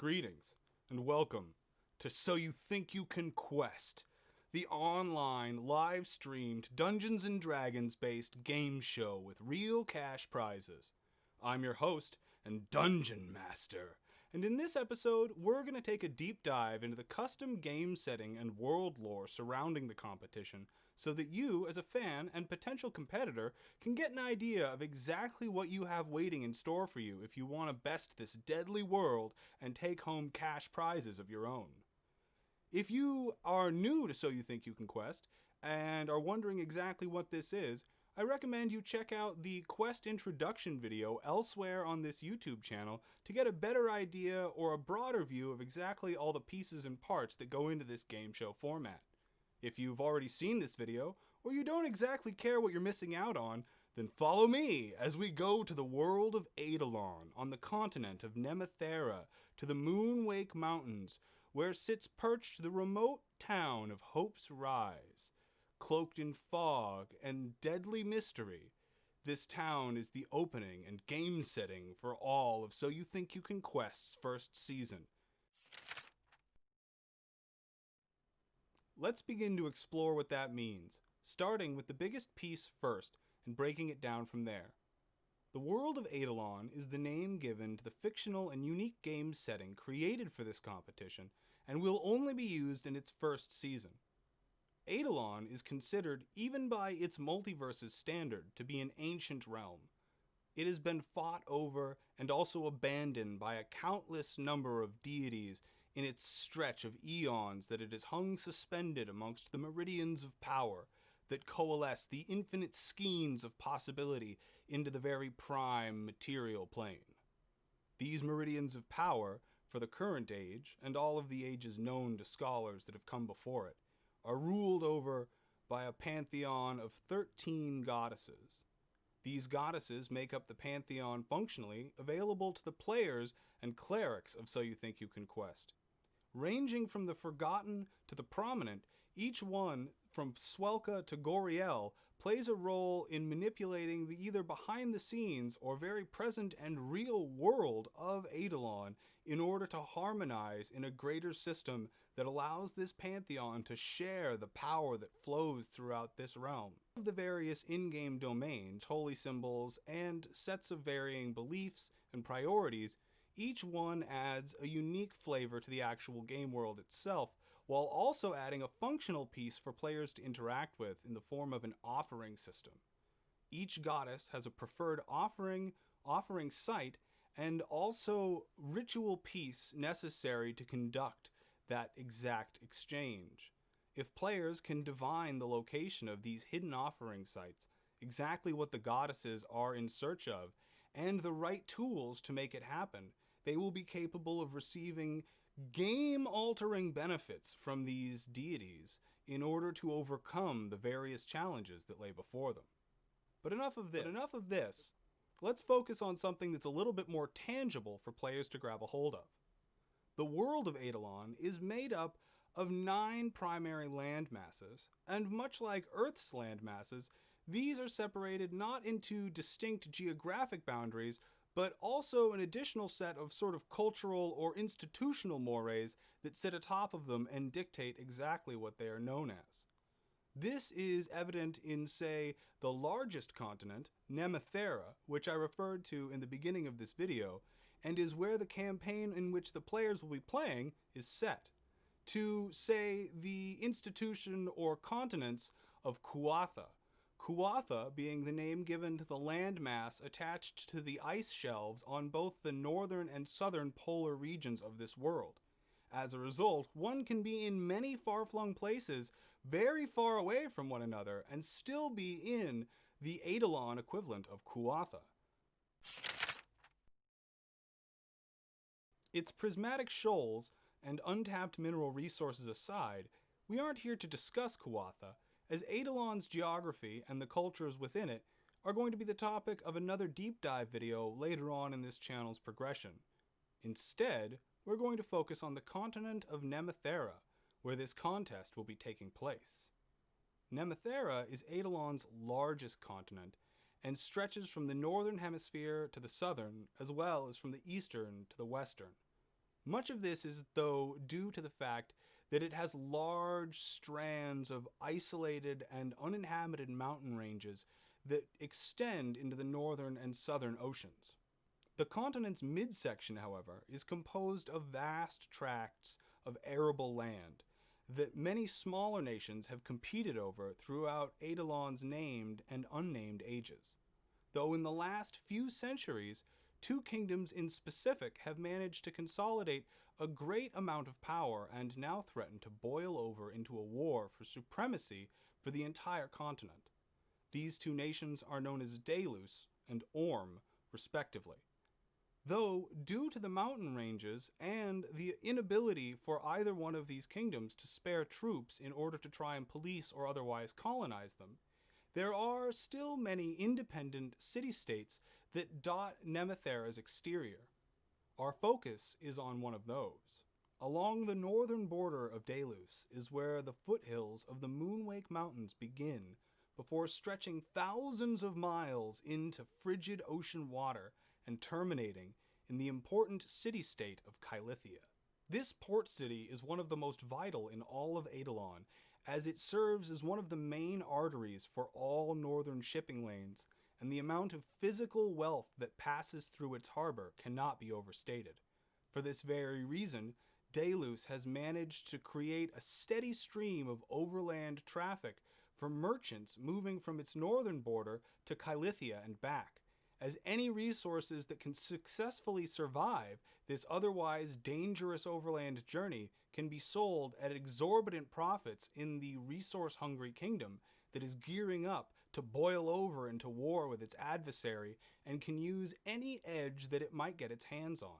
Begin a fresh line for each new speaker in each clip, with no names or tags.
Greetings, and welcome to So You Think You Can Quest, the online, live-streamed Dungeons & Dragons-based game show with real cash prizes. I'm your host and Dungeon Master, and in this episode, we're going to take a deep dive into the custom game setting and world lore surrounding the competition so that you, as a fan and potential competitor, can get an idea of exactly what you have waiting in store for you if you want to best this deadly world and take home cash prizes of your own. If you are new to So You Think You Can Quest and are wondering exactly what this is, I recommend you check out the Quest introduction video elsewhere on this YouTube channel to get a better idea or a broader view of exactly all the pieces and parts that go into this game show format. If you've already seen this video, or you don't exactly care what you're missing out on, then follow me as we go to the world of Eidolon on the continent of Nemothera to the Moonwake Mountains, where sits perched the remote town of Hope's Rise. Cloaked in fog and deadly mystery, this town is the opening and game setting for all of So You Think You Can Quest's first season. Let's begin to explore what that means, starting with the biggest piece first and breaking it down from there. The world of Eidolon is the name given to the fictional and unique game setting created for this competition and will only be used in its first season. Eidolon is considered, even by its multiverse's standard, to be an ancient realm. It has been fought over and also abandoned by a countless number of deities in its stretch of eons that it has hung suspended amongst the meridians of power that coalesce the infinite skeins of possibility into the very prime material plane. These meridians of power, for the current age, and all of the ages known to scholars that have come before it, are ruled over by a pantheon of 13 goddesses. These goddesses make up the pantheon functionally available to the players and clerics of So You Think You Can Quest. Ranging from the forgotten to the prominent, each one, from Swelka to Goriel, plays a role in manipulating the either behind-the-scenes or very present and real world of Eidolon in order to harmonize in a greater system that allows this pantheon to share the power that flows throughout this realm. Of the various in-game domains, holy symbols, and sets of varying beliefs and priorities, each one adds a unique flavor to the actual game world itself, while also adding a functional piece for players to interact with in the form of an offering system. Each goddess has a preferred offering site, and also ritual piece necessary to conduct that exact exchange. If players can divine the location of these hidden offering sites, exactly what the goddesses are in search of, and the right tools to make it happen, they will be capable of receiving game-altering benefits from these deities in order to overcome the various challenges that lay before them. But enough of this. Let's focus on something that's a little bit more tangible for players to grab a hold of. The world of Eidolon is made up of 9 primary land masses, and much like Earth's land masses, these are separated not into distinct geographic boundaries, but also an additional set of sort of cultural or institutional mores that sit atop of them and dictate exactly what they are known as. This is evident in, say, the largest continent, Nemothera, which I referred to in the beginning of this video, and is where the campaign in which the players will be playing is set. To, say, the institution or continents of Kuatha. Kuatha being the name given to the landmass attached to the ice shelves on both the northern and southern polar regions of this world. As a result, one can be in many far-flung places very far away from one another and still be in the Eidolon equivalent of Kuatha. Its prismatic shoals and untapped mineral resources aside, we aren't here to discuss Kuatha, as Eidolon's geography and the cultures within it are going to be the topic of another deep dive video later on in this channel's progression. Instead, we're going to focus on the continent of Nemothera, where this contest will be taking place. Nemothera is Eidolon's largest continent and stretches from the northern hemisphere to the southern, as well as from the eastern to the western. Much of this is, though, due to the fact that it has large strands of isolated and uninhabited mountain ranges that extend into the northern and southern oceans. The continent's midsection, however, is composed of vast tracts of arable land that many smaller nations have competed over throughout Eidolon's named and unnamed ages. Though in the last few centuries, two kingdoms in specific have managed to consolidate a great amount of power and now threaten to boil over into a war for supremacy for the entire continent. These two nations are known as Delos and Orm, respectively. Though, due to the mountain ranges and the inability for either one of these kingdoms to spare troops in order to try and police or otherwise colonize them, there are still many independent city-states that dot Nemothera's exterior. Our focus is on one of those. Along the northern border of Delos is where the foothills of the Moonwake Mountains begin, before stretching thousands of miles into frigid ocean water and terminating in the important city-state of Kylithia. This port city is one of the most vital in all of Eidolon, as it serves as one of the main arteries for all northern shipping lanes, and the amount of physical wealth that passes through its harbor cannot be overstated. For this very reason, Delos has managed to create a steady stream of overland traffic for merchants moving from its northern border to Kylithia and back, as any resources that can successfully survive this otherwise dangerous overland journey can be sold at exorbitant profits in the resource-hungry kingdom that is gearing up to boil over into war with its adversary and can use any edge that it might get its hands on.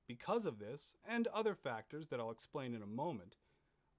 Because of this, and other factors that I'll explain in a moment,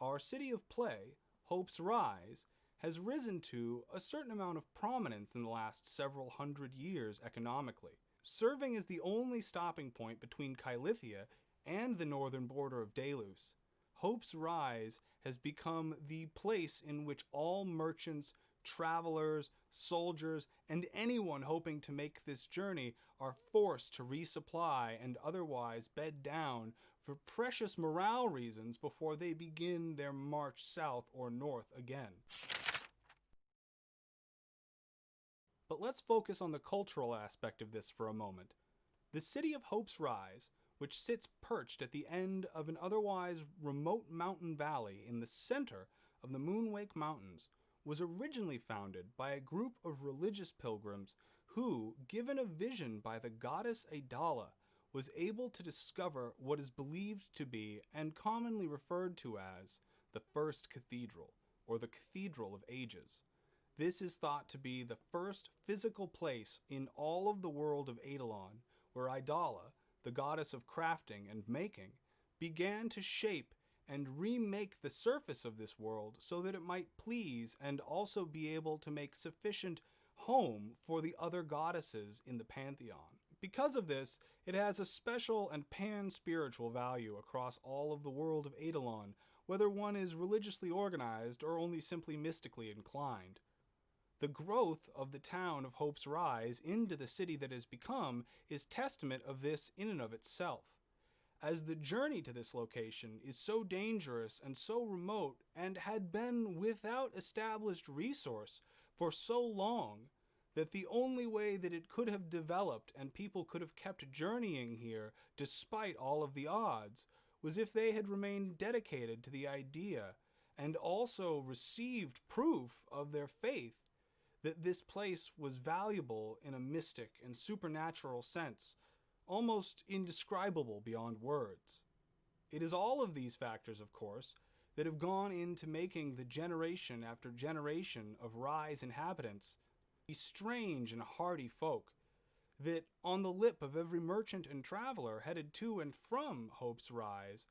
our city of play, Hope's Rise, has risen to a certain amount of prominence in the last several hundred years economically, serving as the only stopping point between Kylithia and the northern border of Delos. Hope's Rise has become the place in which all merchants, travelers, soldiers, and anyone hoping to make this journey are forced to resupply and otherwise bed down for precious morale reasons before they begin their march south or north again. But let's focus on the cultural aspect of this for a moment. The city of Hope's Rise, which sits perched at the end of an otherwise remote mountain valley in the center of the Moonwake Mountains, was originally founded by a group of religious pilgrims who, given a vision by the goddess Idala, was able to discover what is believed to be and commonly referred to as the First Cathedral, or the Cathedral of Ages. This is thought to be the first physical place in all of the world of Eidolon where Idala, the goddess of crafting and making, began to shape and remake the surface of this world so that it might please and also be able to make sufficient home for the other goddesses in the pantheon. Because of this, it has a special and pan-spiritual value across all of the world of Eidolon, whether one is religiously organized or only simply mystically inclined. The growth of the town of Hope's Rise into the city that has become is testament of this in and of itself, as the journey to this location is so dangerous and so remote and had been without established resource for so long that the only way that it could have developed and people could have kept journeying here despite all of the odds was if they had remained dedicated to the idea and also received proof of their faith that this place was valuable in a mystic and supernatural sense, almost indescribable beyond words. It is all of these factors, of course, that have gone into making the generation after generation of Rise inhabitants be strange and hardy folk, that on the lip of every merchant and traveler headed to and from Hope's Rise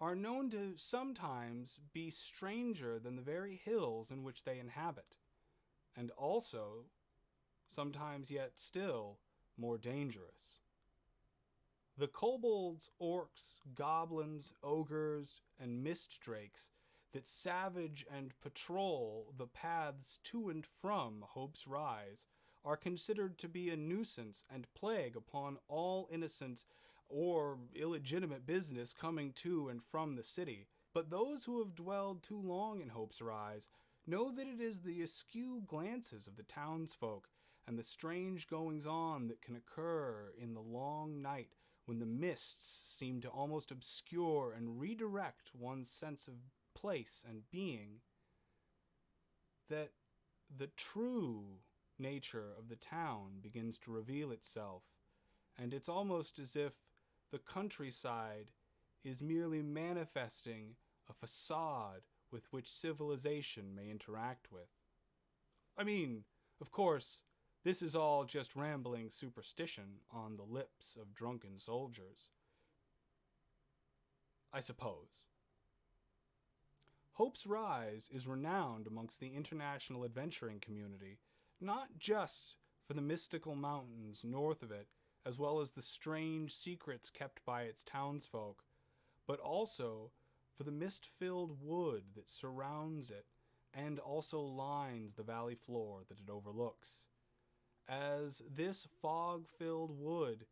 are known to sometimes be stranger than the very hills in which they inhabit, and also, sometimes yet still, more dangerous. The kobolds, orcs, goblins, ogres, and mist drakes that savage and patrol the paths to and from Hope's Rise are considered to be a nuisance and plague upon all innocent or illegitimate business coming to and from the city. But those who have dwelled too long in Hope's Rise know that it is the askew glances of the townsfolk and the strange goings-on that can occur in the long night when the mists seem to almost obscure and redirect one's sense of place and being, that the true nature of the town begins to reveal itself, and it's almost as if the countryside is merely manifesting a facade with which civilization may interact with. I mean, of course, this is all just rambling superstition on the lips of drunken soldiers, I suppose. Hope's Rise is renowned amongst the international adventuring community, not just for the mystical mountains north of it, as well as the strange secrets kept by its townsfolk, but also for the mist-filled wood that surrounds it and also lines the valley floor that it overlooks, as this fog-filled wood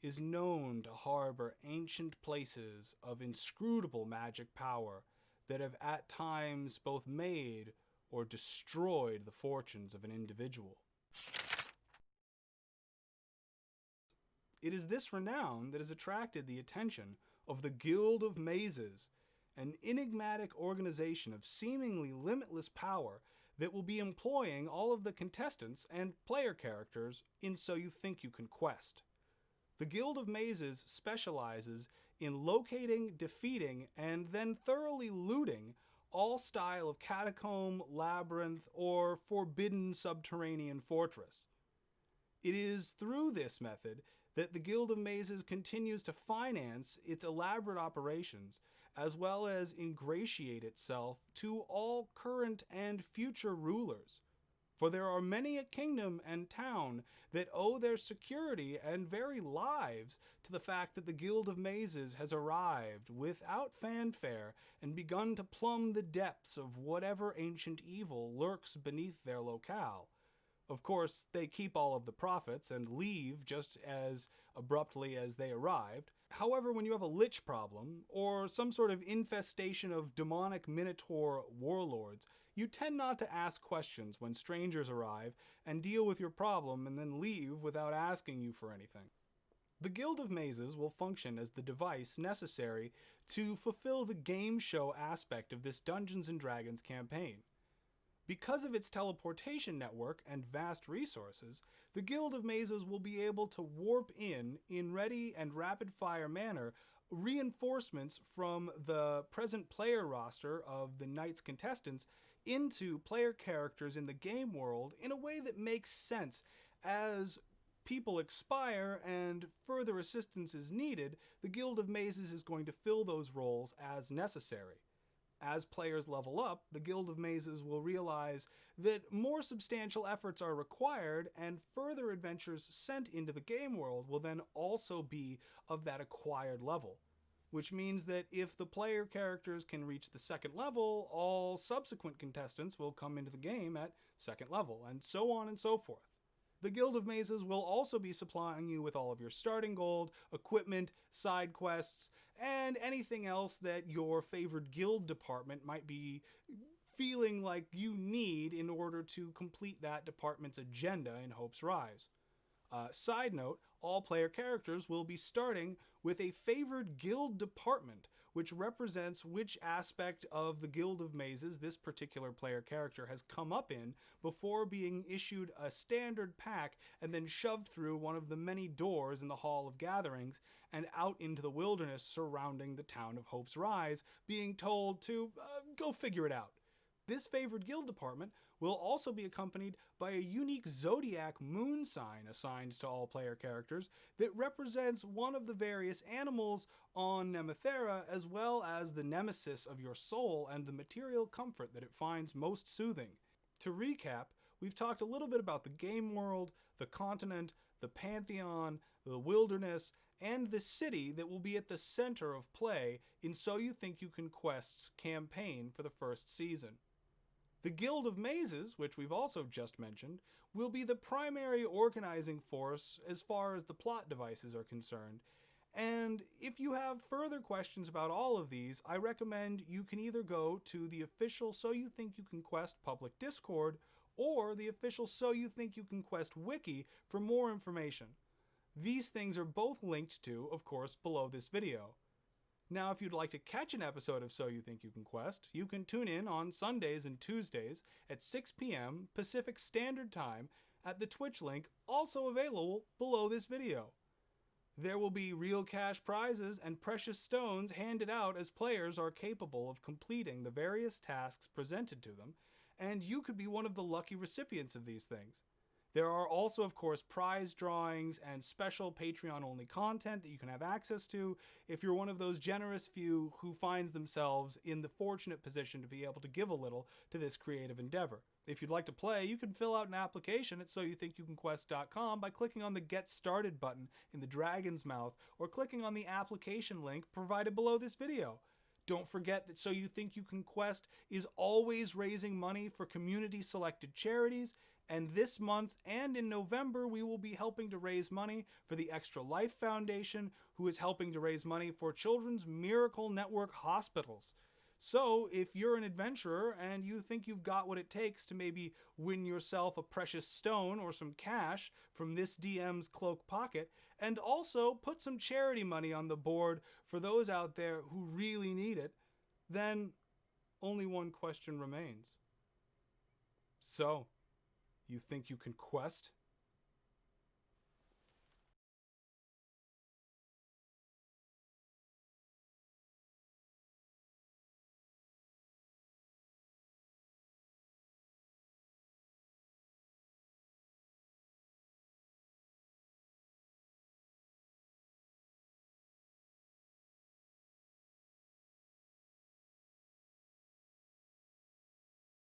is known to harbor ancient places of inscrutable magic power that have at times both made or destroyed the fortunes of an individual. It is this renown that has attracted the attention of the Guild of Mazes, an enigmatic organization of seemingly limitless power that will be employing all of the contestants and player characters in So You Think You Can Quest. The Guild of Mazes specializes in locating, defeating, and then thoroughly looting all style of catacomb, labyrinth, or forbidden subterranean fortress. It is through this method that the Guild of Mazes continues to finance its elaborate operations, as well as ingratiate itself to all current and future rulers. For there are many a kingdom and town that owe their security and very lives to the fact that the Guild of Mazes has arrived without fanfare and begun to plumb the depths of whatever ancient evil lurks beneath their locale. Of course, they keep all of the profits and leave just as abruptly as they arrived. However, when you have a lich problem, or some sort of infestation of demonic minotaur warlords, you tend not to ask questions when strangers arrive and deal with your problem and then leave without asking you for anything. The Guild of Mazes will function as the device necessary to fulfill the game show aspect of this Dungeons & Dragons campaign. Because of its teleportation network and vast resources, the Guild of Mazes will be able to warp in ready and rapid-fire manner, reinforcements from the present player roster of the Knights contestants into player characters in the game world in a way that makes sense. As people expire and further assistance is needed, the Guild of Mazes is going to fill those roles as necessary. As players level up, the Guild of Mazes will realize that more substantial efforts are required, and further adventures sent into the game world will then also be of that acquired level. Which means that if the player characters can reach the second level, all subsequent contestants will come into the game at second level, and so on and so forth. The Guild of Mazes will also be supplying you with all of your starting gold, equipment, side quests, and anything else that your favored guild department might be feeling like you need in order to complete that department's agenda in Hope's Rise. Side note, all player characters will be starting with a favored guild department, which represents which aspect of the Guild of Mazes this particular player character has come up in before being issued a standard pack and then shoved through one of the many doors in the Hall of Gatherings and out into the wilderness surrounding the town of Hope's Rise, being told to go figure it out. This favored guild department will also be accompanied by a unique zodiac moon sign assigned to all player characters that represents one of the various animals on Nemothera, as well as the nemesis of your soul and the material comfort that it finds most soothing. To recap, we've talked a little bit about the game world, the continent, the pantheon, the wilderness, and the city that will be at the center of play in So You Think You Can Quest's campaign for the first season. The Guild of Mazes, which we've also just mentioned, will be the primary organizing force as far as the plot devices are concerned, And if you have further questions about all of these, I recommend you can either go to the official So You Think You Can Quest public Discord or the official So You Think You Can Quest wiki for more information. These things are both linked to, of course, below this video. Now, if you'd like to catch an episode of So You Think You Can Quest, you can tune in on Sundays and Tuesdays at 6 p.m. Pacific Standard Time at the Twitch link also available below this video. There will be real cash prizes and precious stones handed out as players are capable of completing the various tasks presented to them, and you could be one of the lucky recipients of these things. There are also, of course, prize drawings and special Patreon-only content that you can have access to if you're one of those generous few who finds themselves in the fortunate position to be able to give a little to this creative endeavor. If you'd like to play, you can fill out an application at soyouthinkyoucanquest.com by clicking on the Get Started button in the dragon's mouth or clicking on the application link provided below this video. Don't forget that So You Think You Can Quest is always raising money for community-selected charities, and this month and in November we will be helping to raise money for the Extra Life Foundation, who is helping to raise money for Children's Miracle Network hospitals. So, if you're an adventurer and you think you've got what it takes to maybe win yourself a precious stone or some cash from this DM's cloak pocket, and also put some charity money on the board for those out there who really need it, then only one question remains. So, you think you can quest?